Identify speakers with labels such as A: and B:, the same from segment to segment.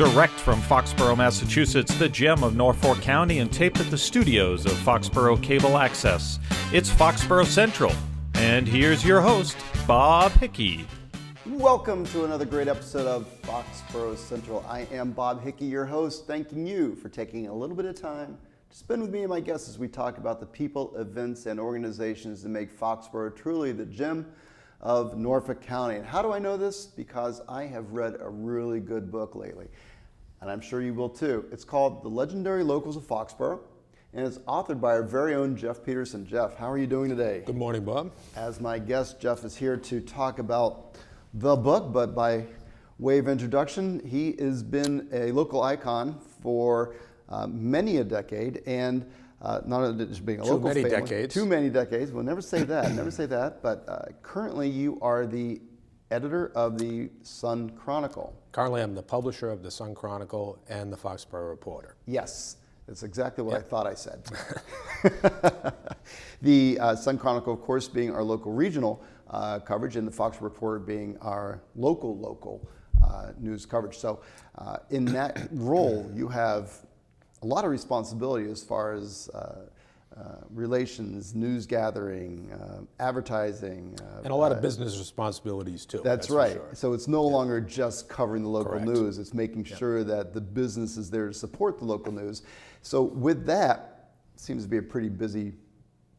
A: Direct from Foxborough, Massachusetts, the gem of Norfolk County, and taped at the studios of Foxborough Cable Access. It's Foxborough Central. And here's your host, Bob Hickey.
B: Welcome to another great episode of Foxborough Central. I am Bob Hickey, your host, thanking you for taking a little bit of time to spend with me and my guests as we talk about the people, events, and organizations that make Foxborough truly the gem of Norfolk County. And how do I know this? Because I have read a really good book lately, and I'm sure you will too. It's called The Legendary Locals of Foxborough, and it's authored by our very own Jeff Peterson. Jeff, how are you doing today?
C: Good morning, Bob.
B: As my guest, Jeff is here to talk about the book, but by way of introduction, he has been a local icon for many a decade, and not only just being a local family.
C: Too many decades.
B: Too many decades. We'll never say that. Never say that. But currently, you are the editor of the Sun Chronicle.
C: Currently, I'm the publisher of the Sun Chronicle and the Foxborough Reporter.
B: Yes, that's exactly what I thought I said. The Sun Chronicle, of course, being our local regional coverage, and the Foxborough Reporter being our local news coverage. So, in that role, you have a lot of responsibility as far as relations, news gathering, advertising.
C: And a lot of business responsibilities too.
B: That's right.
C: For sure.
B: So it's no longer just covering the local
C: Correct.
B: news, it's making sure that the business is there to support the local news. So with that, it seems to be a pretty busy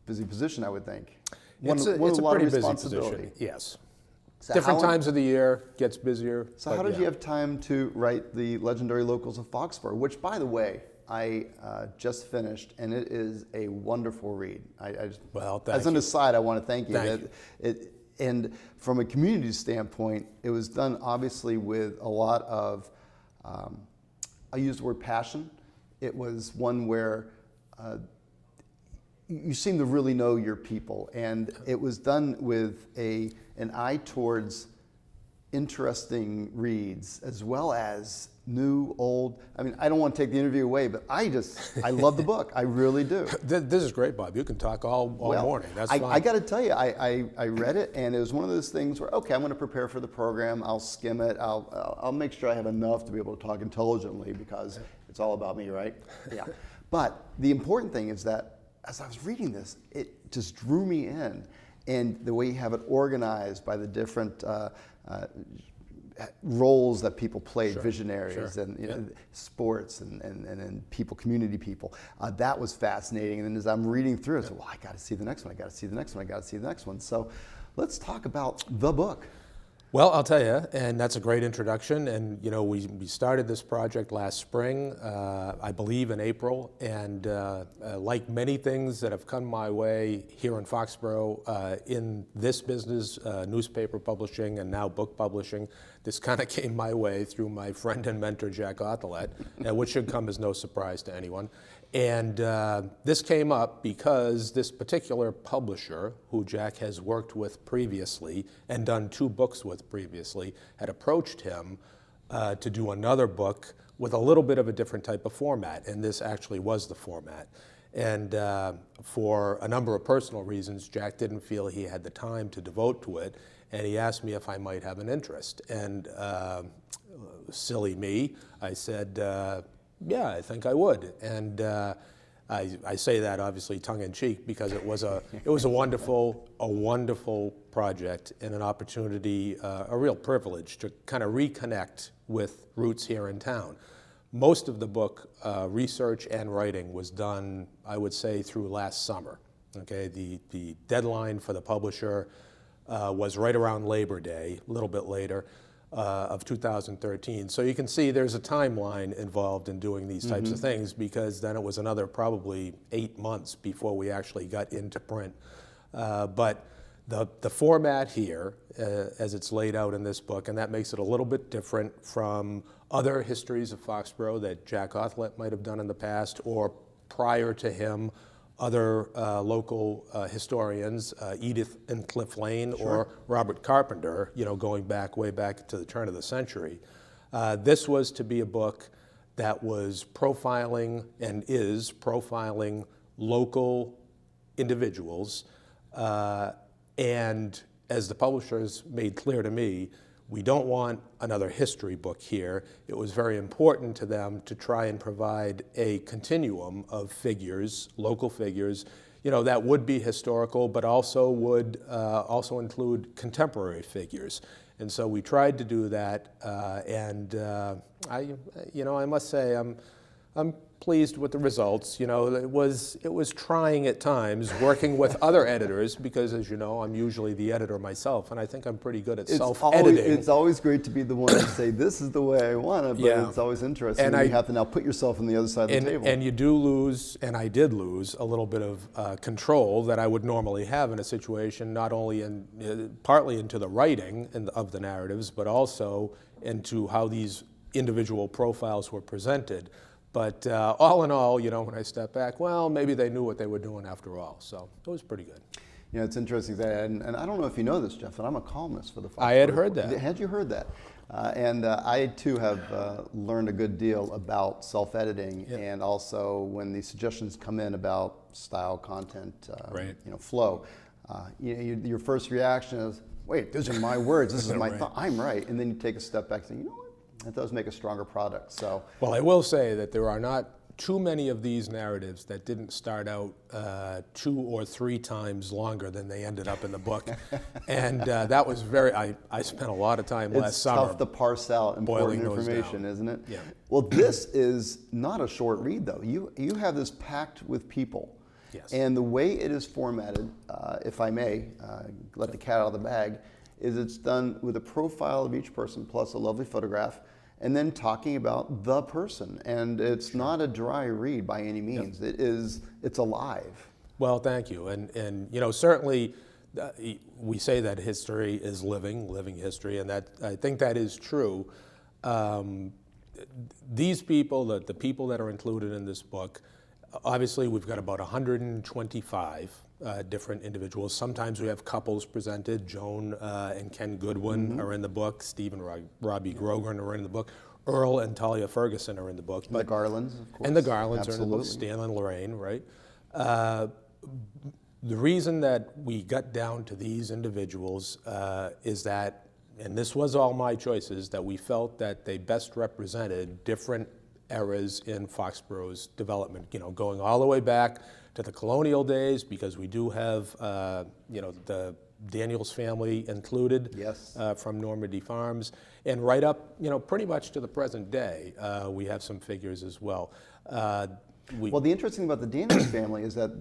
B: position, I would think.
C: It's a pretty busy position, yes.
B: So
C: Different times of the year, gets busier.
B: So how did you have time to write The Legendary Locals of Foxborough, which, by the way, I just finished, and it is a wonderful read. As an aside, I want to thank you. And from a community standpoint, it was done obviously with a lot of, I use the word passion. It was one where you seem to really know your people, and it was done with an eye towards interesting reads as well as new, old. I mean, I don't want to take the interview away, but I love the book. I really do.
C: This is great, Bob. You can talk all morning. That's fine.
B: I got to tell you, I read it, and it was one of those things where, okay, I'm going to prepare for the program. I'll skim it. I'll make sure I have enough to be able to talk intelligently because it's all about me, right? Yeah. But the important thing is that as I was reading this, it just drew me in, and the way you have it organized by the different roles that people played, visionaries and sports and people, community people. That was fascinating. And then as I'm reading through it, I said, well, I got to see the next one. I got to see the next one. I got to see the next one. So let's talk about the book.
C: Well, I'll tell you, and that's a great introduction. And we started this project last spring, I believe in April. And like many things that have come my way here in Foxborough, in this business, newspaper publishing and now book publishing, this kind of came my way through my friend and mentor, Jack Othelette, which should come as no surprise to anyone. And this came up because this particular publisher, who Jack has worked with previously and done 2 books with previously, had approached him to do another book with a little bit of a different type of format, and this actually was the format. And for a number of personal reasons, Jack didn't feel he had the time to devote to it, and he asked me if I might have an interest. And silly me, I said, yeah, I think I would. And I say that obviously tongue in cheek because it was a wonderful project and an opportunity, a real privilege to kind of reconnect with roots here in town. Most of the book research and writing was done, I would say, through last summer. Okay, the deadline for the publisher was right around Labor Day, a little bit later. Of 2013. So you can see there's a timeline involved in doing these types of things, because then it was another probably 8 months before we actually got into print. But the format here, as it's laid out in this book, and that makes it a little bit different from other histories of Foxborough that Jack Othelette might have done in the past, or prior to him, other local historians, Edith and Cliff Lane, or Robert Carpenter, going way back to the turn of the century. This was to be a book that was profiling and is profiling local individuals, and as the publishers made clear to me, we don't want another history book here. It was very important to them to try and provide a continuum of figures, local figures, that would be historical, but also would also include contemporary figures. And so we tried to do that, and I must say I'm pleased with the results. It was trying at times working with other editors because, as you know, I'm usually the editor myself, and I think I'm pretty good at self-editing.
B: It's always great to be the one to say, this is the way I want it, but it's always interesting when you have to now put yourself on the other side of the table.
C: And you do lose, and I did lose, a little bit of control that I would normally have in a situation, not only partly into the writing of the narratives, but also into how these individual profiles were presented. But all in all, when I step back, well, maybe they knew what they were doing after all. So it was pretty good.
B: It's interesting that, and I don't know if you know this, Jeff, but I'm a columnist for the Foxborough.
C: I had heard that.
B: Had you heard that? And I too have learned a good deal about self-editing, and also when the suggestions come in about style, content, flow. Your first reaction is, wait, these are my words. This is my thought. I'm right. And then you take a step back and say, you know what? That does make a stronger product. So,
C: well, I will say that there are not too many of these narratives that didn't start out 2 or 3 times longer than they ended up in the book. And that was I spent a lot of time last summer.
B: It's tough to parse out important information, isn't it?
C: Yeah.
B: Well, this is not a short read, though. You have this packed with people.
C: Yes.
B: And the way it is formatted, if I may, let the cat out of the bag, is it's done with a profile of each person plus a lovely photograph, and then talking about the person. And it's not a dry read by any means. Yep. It's alive.
C: Well, thank you. And certainly we say that history is living history, and that I think that is true. These people, the people that are included in this book, obviously we've got about 125 different individuals. Sometimes we have couples presented. Joan and Ken Goodwin are in the book. Steve and Robbie Grogan are in the book. Earl and Talia Ferguson are in the book.
B: And the Garlands, of course.
C: And the Garlands
B: Absolutely.
C: are in the book. Stan and Lorraine, right? The reason that we got down to these individuals is that, and this was all my choices, that we felt that they best represented different eras in Foxborough's development, going all the way back to the colonial days, because we do have, the Daniels family included.
B: Yes.
C: From Normandy Farms, and right up, pretty much to the present day. We have some figures as well.
B: Well, the interesting thing about the Daniels family is that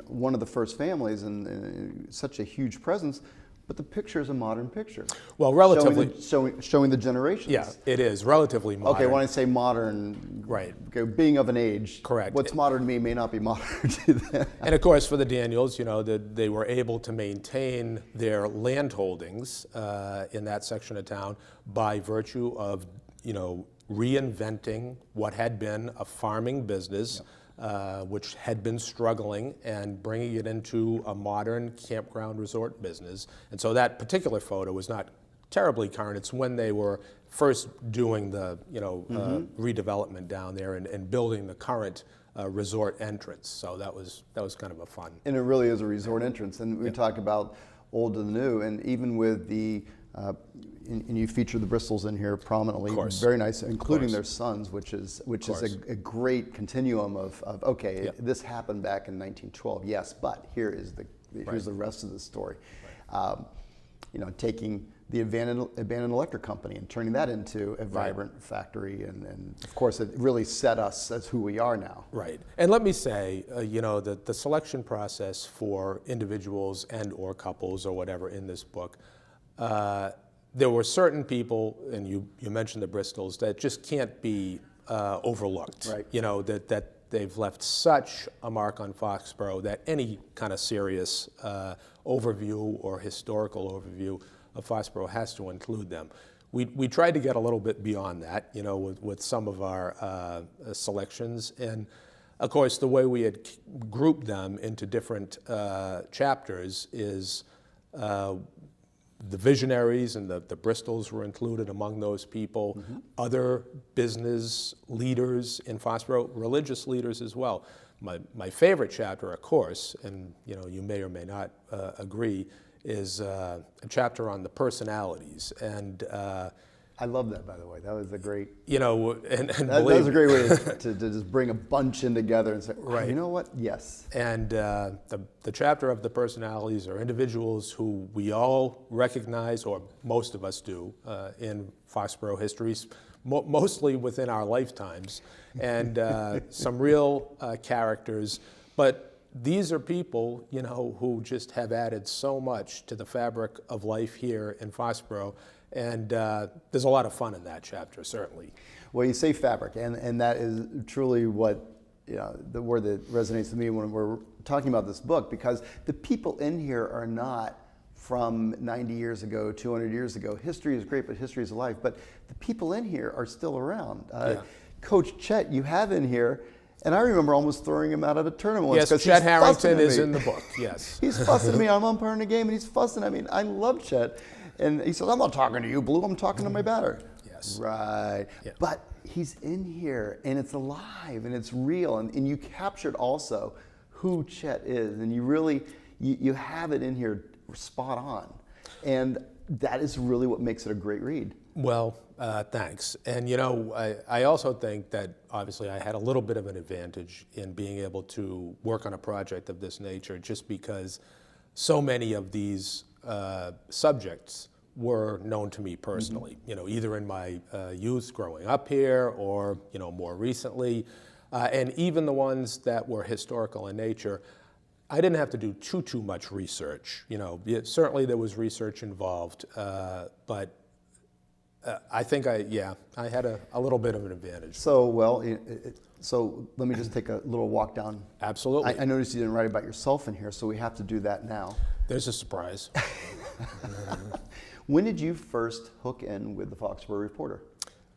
B: one of the first families and such a huge presence. But the picture is a modern picture.
C: Well, relatively
B: showing the generations.
C: Yeah, it is relatively modern.
B: Okay, when I say modern,
C: right?
B: Okay, being of an age.
C: Correct.
B: What's modern to me may not be modern to them.
C: And of course, for the Daniels, they were able to maintain their land holdings in that section of town by virtue of reinventing what had been a farming business. Yep. Which had been struggling, and bringing it into a modern campground resort business. And so that particular photo was not terribly current. It's when they were first doing the redevelopment down there and building the current resort entrance. So that was kind of a fun.
B: And it really is a resort entrance. And we talk about old to the new, and even with the and you feature the Bristols in here prominently, very nice, including their sons, which is a great continuum of okay, this happened back in 1912, yes, but here's the rest of the story. Right. Taking the abandoned electric company and turning that into a vibrant factory, and of course it really set us as who we are now.
C: Right, and let me say, the selection process for individuals and or couples or whatever in this book. There were certain people, and you mentioned the Bristols, that just can't be overlooked. Right. That they've left such a mark on Foxborough that any kind of serious overview or historical overview of Foxborough has to include them. We tried to get a little bit beyond that, with some of our selections, and of course the way we had grouped them into different chapters is. The visionaries and the Bristols were included among those people, other business leaders in Foxborough, religious leaders as well. My favorite chapter, of course, and you may or may not agree, is a chapter on the personalities. And
B: I love that, by the way. That was a great.
C: And
B: that was a great way to just bring a bunch in together and say,
C: right.
B: You know what? Yes.
C: And the chapter of the personalities are individuals who we all recognize, or most of us do, in Foxborough histories, mostly within our lifetimes, and some real characters. But these are people, who just have added so much to the fabric of life here in Foxborough. And there's a lot of fun in that chapter, certainly.
B: Well, you say fabric, and that is truly what, the word that resonates with me when we're talking about this book, because the people in here are not from 90 years ago, 200 years ago. History is great, but history is alive. But the people in here are still around. Coach Chet, you have in here, and I remember almost throwing him out of a tournament once.
C: Yes, Chet Harrington is in the book, yes.
B: He's fussing at me. I'm umpiring the game, and he's fussing at me. I love Chet. And he says, I'm not talking to you, Blue. I'm talking to my batter.
C: Yes.
B: Right.
C: Yeah.
B: But he's in here, and it's alive, and it's real. And you captured also who Chet is. And you really, you have it in here spot on. And that is really what makes it a great read.
C: Well, thanks. And I also think that obviously I had a little bit of an advantage in being able to work on a project of this nature, just because so many of these subjects were known to me personally, either in my youth growing up here or, more recently. And even the ones that were historical in nature, I didn't have to do too much research. Certainly there was research involved, but I think I had a little bit of an advantage.
B: So, so let me just take a little walk down.
C: Absolutely.
B: I noticed you didn't write about yourself in here, so we have to do that now.
C: There's a surprise.
B: When did you first hook in with the Foxborough Reporter?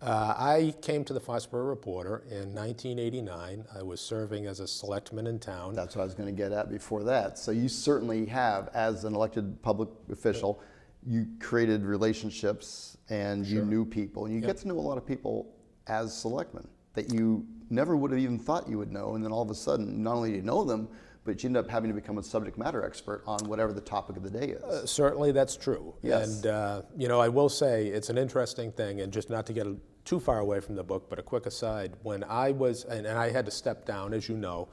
C: I came to the Foxborough Reporter in 1989. I was serving as a selectman in town.
B: That's what I was going to get at before that. So you certainly have, as an elected public official, you created relationships and you knew people. And you get to know a lot of people as selectmen that you never would have even thought you would know. And then all of a sudden, not only do you know them, but you end up having to become a subject matter expert on whatever the topic of the day is.
C: Certainly that's true.
B: Yes.
C: And, I will say it's an interesting thing, and just not to get too far away from the book, but a quick aside, when I was, and I had to step down, as you know,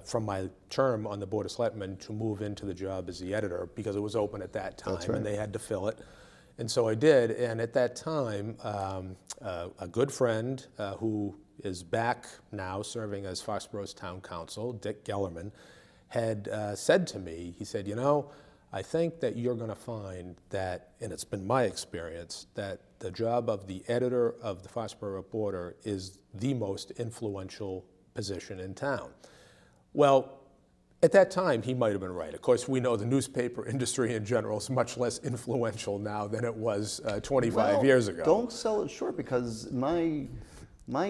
C: from my term on the Board of Selectmen to move into the job as the editor, because it was open at that time.
B: That's right.
C: And they had to fill it. And so I did, and at that time, a good friend who is back now serving as Foxborough's town council, Dick Gellerman, had said to me, he said, I think that you're going to find that, and it's been my experience, that the job of the editor of the Foxborough Reporter is the most influential position in town. Well, at that time, he might have been right. Of course, we know the newspaper industry in general is much less influential now than it was 25 years ago.
B: Don't sell it short, because my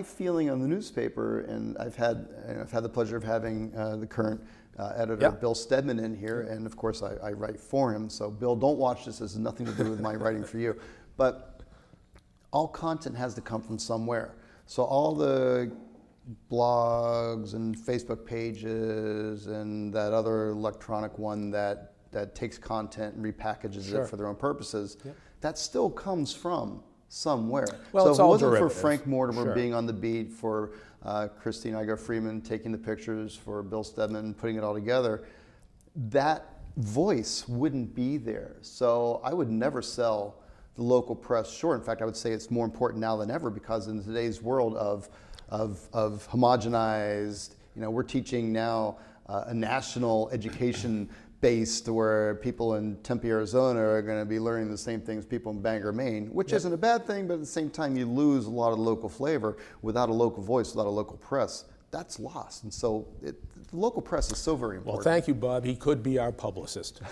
B: feeling on the newspaper, and I've had the pleasure of having the current editor, Bill Stedman, in here, and of course I write for him. So Bill, don't watch this. This has nothing to do with my writing for you. But all content has to come from somewhere. So all the blogs and Facebook pages and that other electronic one that takes content and repackages it for their own purposes, that still comes from somewhere.
C: Well,
B: so
C: it's
B: if it
C: all
B: wasn't
C: derivative.
B: for Frank Mortimer being on the beat, for Christine Igo-Freeman taking the pictures, for Bill Stedman putting it all together, that voice wouldn't be there. So I would never sell the local press short. In fact, I would say it's more important now than ever, because in today's world of homogenized, we're teaching now a national education base to where people in Tempe, Arizona are going to be learning the same things people in Bangor, Maine, which isn't a bad thing, but at the same time you lose a lot of the local flavor without a local voice, without a local press. That's lost. And so the local press is so very important.
C: Well, thank you, Bob. He could be our publicist.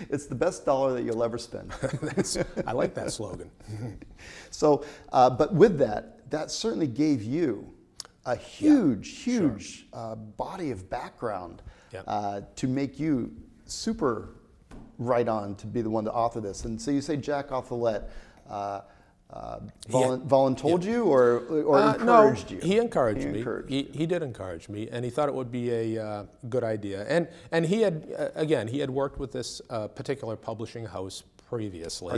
B: It's the best dollar that you'll ever spend.
C: I like that slogan.
B: So, but with that certainly gave you a huge body of background to make you super right on to be the one to author this. And so you say Jack Othelet, voluntold you or encouraged
C: no,
B: you?
C: He encouraged me.
B: You.
C: He did encourage me, and he thought it would be a good idea. And he had, again, he had worked with this particular publishing house previously.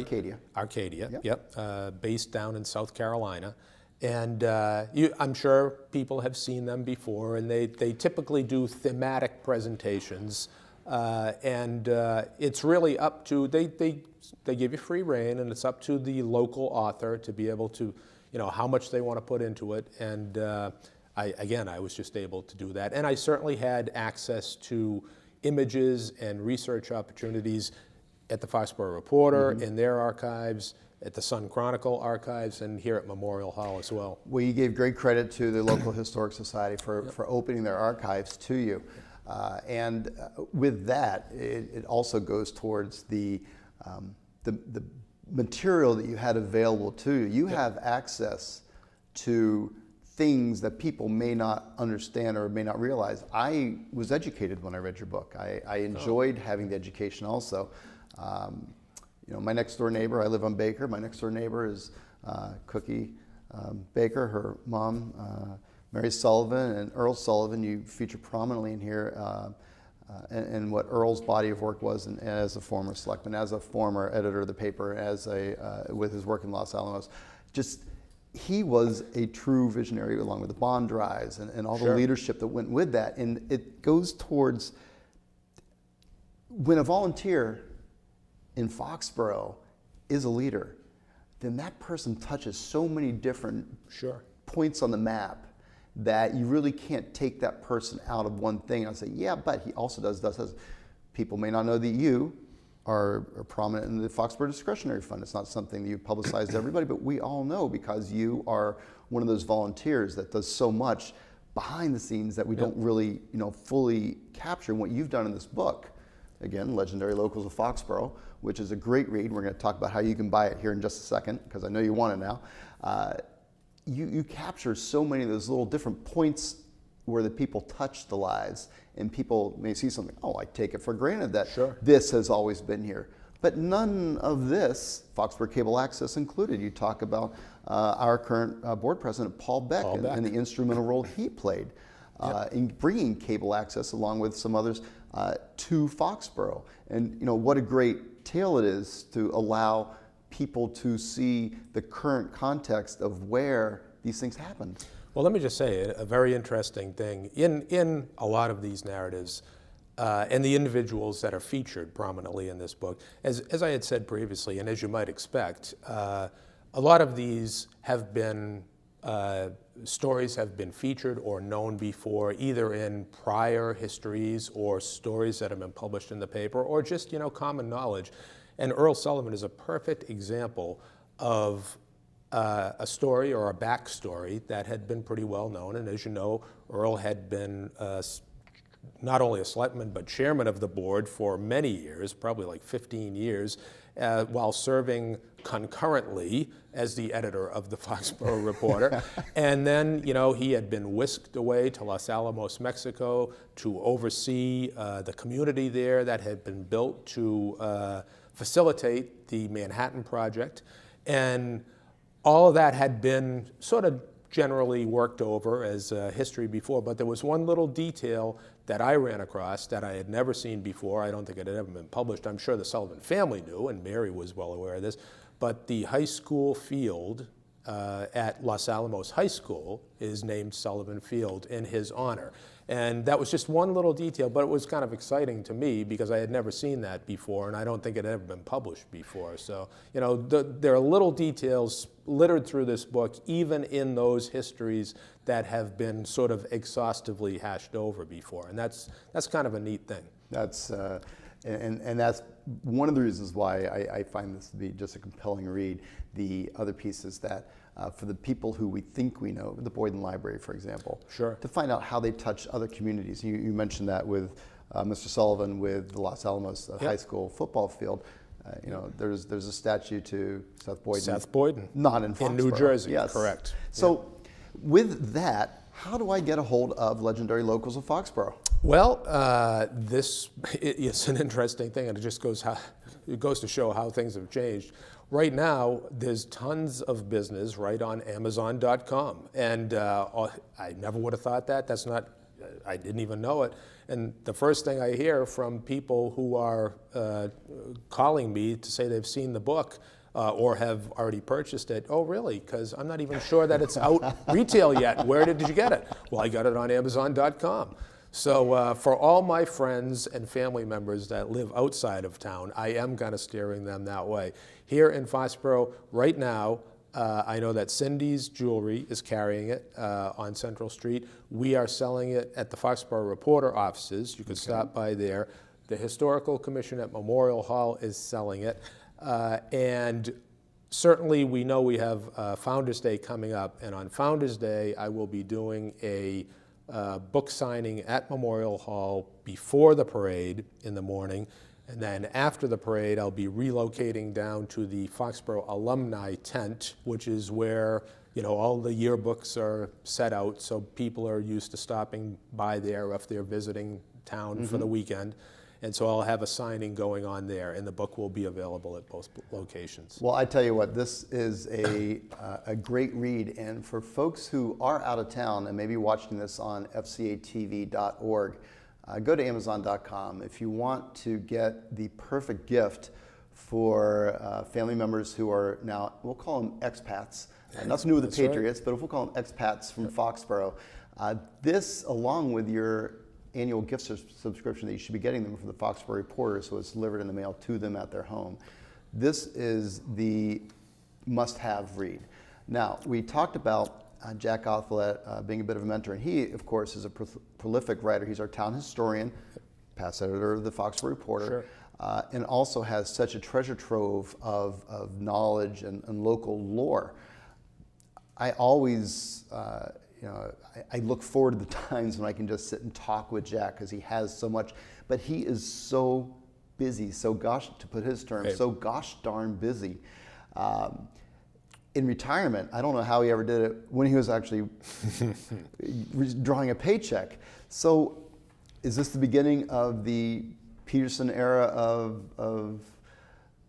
C: Arcadia, yep. Based down in South Carolina. And I'm sure people have seen them before, and they typically do thematic presentations. And it's really up to, they give you free rein, and it's up to the local author to be able to, how much they want to put into it. And I was just able to do that. And I certainly had access to images and research opportunities at the Foxborough Reporter, in their archives, at the Sun Chronicle archives, and here at Memorial Hall as well.
B: Well, you gave great credit to the local Historic Society for opening their archives to you. And with that, it also goes towards the material that you had available to you. You have access to things that people may not understand or may not realize. I was educated when I read your book. I enjoyed having the education also. My next door neighbor, I live on Baker, my next door neighbor is Cookie Baker, her mom, Mary Sullivan, and Earl Sullivan. You feature prominently in here and what Earl's body of work was, and as a former selectman, as a former editor of the paper, with his work in Los Alamos. He was a true visionary, along with the bond drives and all the leadership that went with that. And it goes towards when a volunteer in Foxborough is a leader, then that person touches so many different points on the map that you really can't take that person out of one thing and say, yeah, but he also does. People may not know that you are prominent in the Foxborough Discretionary Fund. It's not something that you publicize to everybody, but we all know because you are one of those volunteers that does so much behind the scenes that we don't really, fully capture. And what you've done in this book, again, Legendary Locals of Foxborough, which is a great read. We're going to talk about how you can buy it here in just a second, because I know you want it now. You capture so many of those little different points where the people touch the lives, and people may see something, I take it for granted that this has always been here. But none of this, Foxborough Cable Access included. You talk about our current board president, Paul Beck, and the instrumental role he played in bringing cable access, along with some others, to Foxborough. And what a great tale it is to allow people to see the current context of where these things happened.
C: Well, let me just say a very interesting thing in a lot of these narratives, and the individuals that are featured prominently in this book, as I had said previously, and as you might expect, a lot of these have been stories have been featured or known before, either in prior histories or stories that have been published in the paper, or just common knowledge. And Earl Sullivan is a perfect example of a story or a backstory that had been pretty well known. And as you know, Earl had been not only a selectman, but chairman of the board for many years, probably like 15 years, while serving concurrently as the editor of the Foxborough Reporter. And then, he had been whisked away to Los Alamos, Mexico, to oversee the community there that had been built to facilitate the Manhattan Project. And all of that had been sort of generally worked over as history before, but there was one little detail that I ran across that I had never seen before. I don't think it had ever been published. I'm sure the Sullivan family knew, and Mary was well aware of this, but the high school field at Los Alamos High School is named Sullivan Field in his honor. And that was just one little detail, but it was kind of exciting to me because I had never seen that before, and I don't think it had ever been published before. So, there are little details littered through this book, even in those histories that have been sort of exhaustively hashed over before, and that's kind of a neat thing.
B: That's and that's one of the reasons why I find this to be just a compelling read. The other piece is that for the people who we think we know, the Boyden Library, for example, to find out how they touch other communities. You mentioned that with Mr. Sullivan with the Los Alamos High School football field. There's a statue to Seth Boyden.
C: Seth Boyden.
B: Not in Foxborough.
C: In New Jersey,
B: yes.
C: Correct.
B: So with that, how do I get a hold of Legendary Locals of Foxborough?
C: Well, this is an interesting thing, and it just goes to show how things have changed. right now, there's tons of business right on Amazon.com. And I never would have thought that. That's not, I didn't even know it. And the first thing I hear from people who are calling me to say they've seen the book or have already purchased it, oh really? Because I'm not even sure that it's out retail yet. Where did you get it? Well, I got it on Amazon.com. So for all my friends and family members that live outside of town, I am kind of steering them that way. Here in Foxborough, right now, I know that Cindy's Jewelry is carrying it on Central Street. We are selling it at the Foxborough Reporter offices. You can stop by there. The Historical Commission at Memorial Hall is selling it. And certainly we know we have Founders Day coming up. And on Founders Day, I will be doing a book signing at Memorial Hall before the parade in the morning. And then after the parade, I'll be relocating down to the Foxborough Alumni Tent, which is where, you know, all the yearbooks are set out, so people are used to stopping by there if they're visiting town for the weekend. And so I'll have a signing going on there, and the book will be available at both locations.
B: Well, I tell you what, this is a great read, and for folks who are out of town and maybe watching this on fcatv.org, go to Amazon.com. If you want to get the perfect gift for family members who are now, we'll call them expats, nothing new with the Patriots, but if we'll call them expats from Foxborough, this, along with your annual gift subscription that you should be getting them from the Foxborough Reporter, so it's delivered in the mail to them at their home. This is the must-have read. Now, we talked about Jack Othlet being a bit of a mentor, and he, of course, is a prolific writer. He's our town historian, past editor of the Foxborough Reporter, and also has such a treasure trove of knowledge and local lore. I always, I look forward to the times when I can just sit and talk with Jack because he has so much, but he is so busy, so gosh, to put his term, so gosh darn busy. In retirement, I don't know how he ever did it when he was actually drawing a paycheck. So is this the beginning of the Peterson era of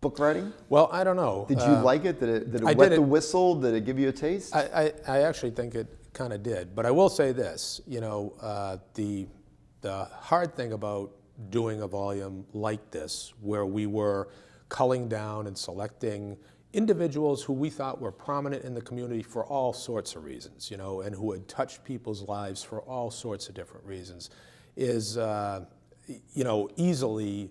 B: book writing?
C: Well, I don't know.
B: Did you like it? Did it wet the whistle? Did it give you a taste?
C: I actually think it kind of did. But I will say this, you know, the hard thing about doing a volume like this, where we were culling down and selecting individuals who we thought were prominent in the community for all sorts of reasons, you know, and who had touched people's lives for all sorts of different reasons, is, you know, easily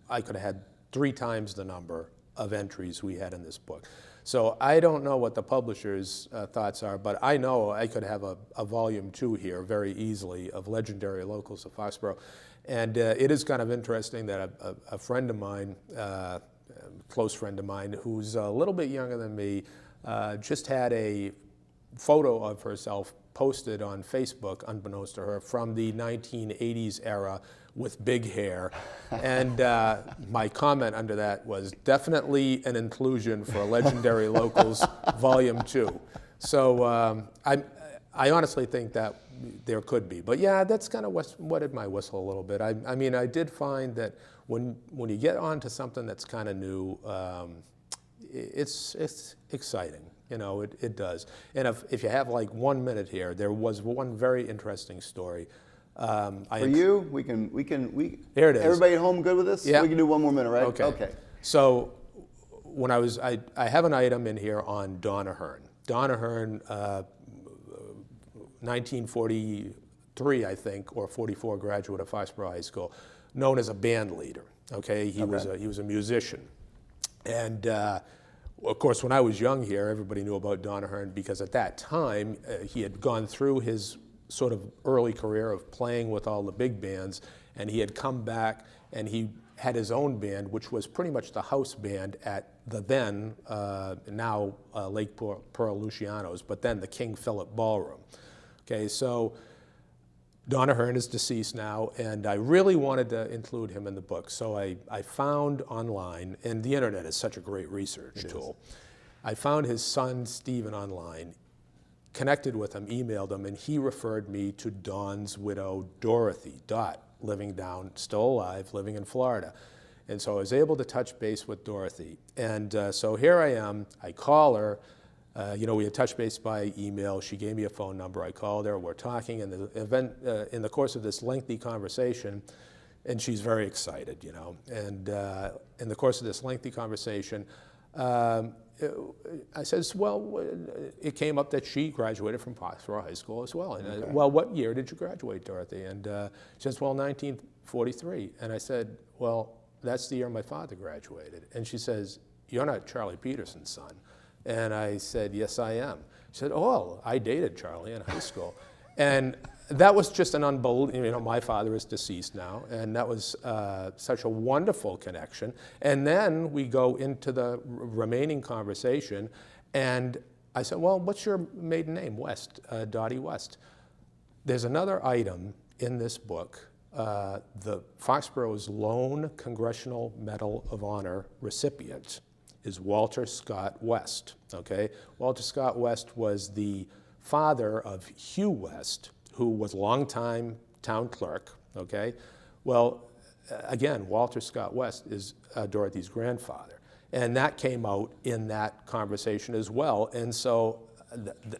C: I could have had 3 times the number of entries we had in this book. So I don't know what the publisher's thoughts are, but I know I could have a volume 2 here very easily of Legendary Locals of Foxborough. And it is kind of interesting that a friend of mine, close friend of mine, who's a little bit younger than me, just had a photo of herself posted on Facebook, unbeknownst to her, from the 1980s era with big hair. And my comment under that was definitely an inclusion for Legendary Locals Volume 2. So I honestly think that there could be. But yeah, that's kind of wetted my whistle a little bit. I mean, I did find that when you get onto something that's kind of new, it's exciting. You know, it does. And if you have like 1 minute here, there was one very interesting story.
B: For you, we
C: here it is.
B: Everybody at home good with this?
C: Yeah.
B: We can do one more minute, right?
C: Okay. So when I have an item in here on Donna Hearn. Donna Hearn, 1943, I think, or 44, graduate of Foxborough High School, known as a band leader. Okay, he was a musician, and of course, when I was young here, everybody knew about Donna Hearn because at that time he had gone through his sort of early career of playing with all the big bands, and he had come back and he had his own band, which was pretty much the house band at the then, now Lake Pearl Luciano's, but then the King Philip Ballroom. Okay, so Donna Hearn is deceased now, and I really wanted to include him in the book. So I found online, and the internet is such a great research tool. I found his son, Stephen, online, connected with him, emailed him, and he referred me to Don's widow, Dorothy, Dot, living down, still alive, living in Florida. And so I was able to touch base with Dorothy. And so here I am, I call her. We had touched base by email. She gave me a phone number. I called her. We're talking in the course of this lengthy conversation, and she's very excited, And in the course of this lengthy conversation, I says, well, it came up that she graduated from Foxborough High School as well. And
B: Okay.
C: well, what year did you graduate, Dorothy? And she says, well, 1943. And I said, well, that's the year my father graduated. And she says, you're not Charlie Peterson's son. And I said, yes, I am. She said, oh, I dated Charlie in high school. And that was just an unbelievable, my father is deceased now, and that was such a wonderful connection. And then we go into the remaining conversation, and I said, well, what's your maiden name? West, Dottie West. There's another item in this book. The Foxborough's lone Congressional Medal of Honor recipient is Walter Scott West, okay? Walter Scott West was the father of Hugh West, who was a longtime town clerk, okay? Well, again, Walter Scott West is Dorothy's grandfather. And that came out in that conversation as well. And so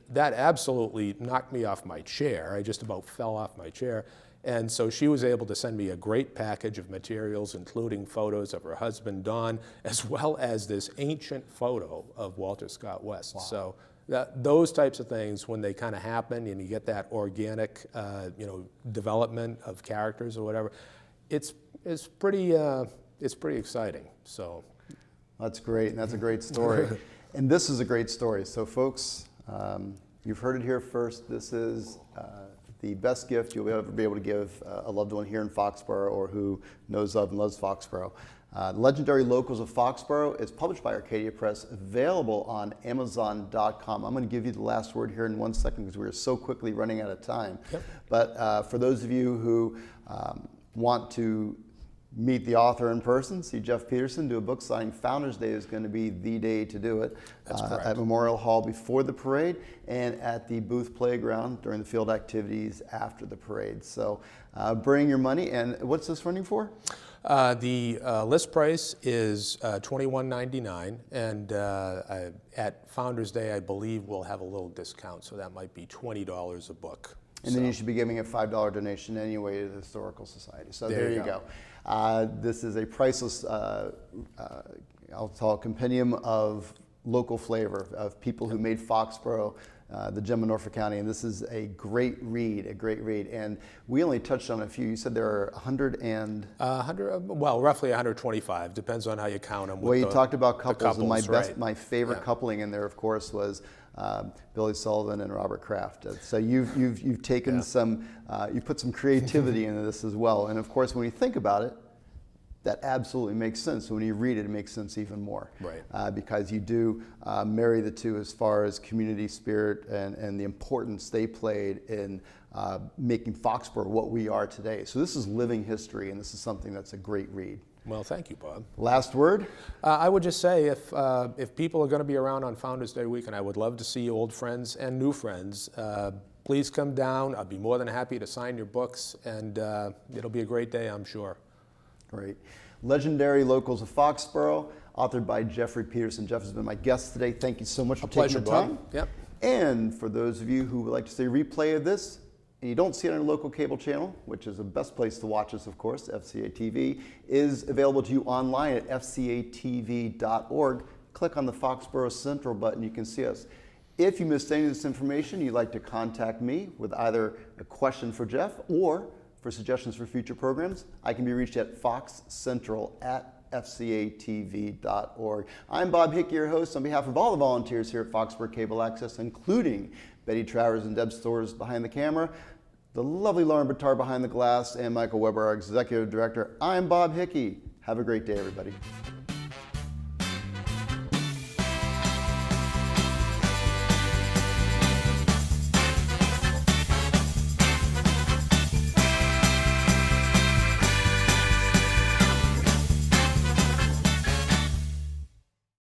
C: that absolutely knocked me off my chair. I just about fell off my chair. And so she was able to send me a great package of materials, including photos of her husband, Don, as well as this ancient photo of Walter Scott West. Wow. So those types of things, when they kind of happen and you get that organic, development of characters or whatever, it's pretty exciting. So
B: that's great, and that's a great story. And this is a great story. So folks, you've heard it here first. This is the best gift you'll ever be able to give a loved one here in Foxborough or who knows of and loves Foxborough. Legendary Locals of Foxborough is published by Arcadia Press, available on Amazon.com. I'm going to give you the last word here in 1 second because we're so quickly running out of time. Yep. But for those of you who want to meet the author in person, see Jeff Peterson, do a book signing, Founders Day is going to be the day to do it.
C: That's correct.
B: At Memorial Hall before the parade and at the Booth Playground during the field activities after the parade. So bring your money. And what's this running for?
C: The list price is $21.99, and at Founders Day, I believe we'll have a little discount, so that might be $20 a book.
B: And then you should be giving a $5 donation anyway to the Historical Society. So there you go. This is a priceless, I'll call it compendium of local flavor, of people who made Foxborough the gem of Norfolk County, and this is a great read, And we only touched on a few. You said there are 100,
C: well, roughly 125, depends on how you count them.
B: Well, you talked about couples, and
C: right.
B: my favorite coupling in there, of course, was Billy Sullivan and Robert Kraft. So you've taken some, you've put some creativity into this as well. And of course, when you think about it, that absolutely makes sense. When you read it, it makes sense even more.
C: Right.
B: Because you do marry the two as far as community spirit and the importance they played in making Foxborough what we are today. So this is living history, and this is something that's a great read.
C: Well, thank you, Bob.
B: Last word?
C: I would just say if people are going to be around on Founders Day weekend, I would love to see old friends and new friends. Please come down. I'd be more than happy to sign your books, and it'll be a great day, I'm sure.
B: Great. Legendary Locals of Foxborough, authored by Jeffrey Peterson. Jeff has been my guest today. Thank you so much for taking the time.
C: Bob. Yep.
B: And for those of you who would like to see a replay of this, and you don't see it on a local cable channel, which is the best place to watch us, of course, FCA TV, is available to you online at fcatv.org. Click on the Foxborough Central button, you can see us. If you missed any of this information, you'd like to contact me with either a question for Jeff or for suggestions for future programs, I can be reached at foxcentral@fcatv.org. I'm Bob Hickey, your host, on behalf of all the volunteers here at Foxborough Cable Access, including Betty Travers and Deb Storrs behind the camera, the lovely Lauren Bitar behind the glass, and Michael Weber, our executive director. I'm Bob Hickey. Have a great day, everybody.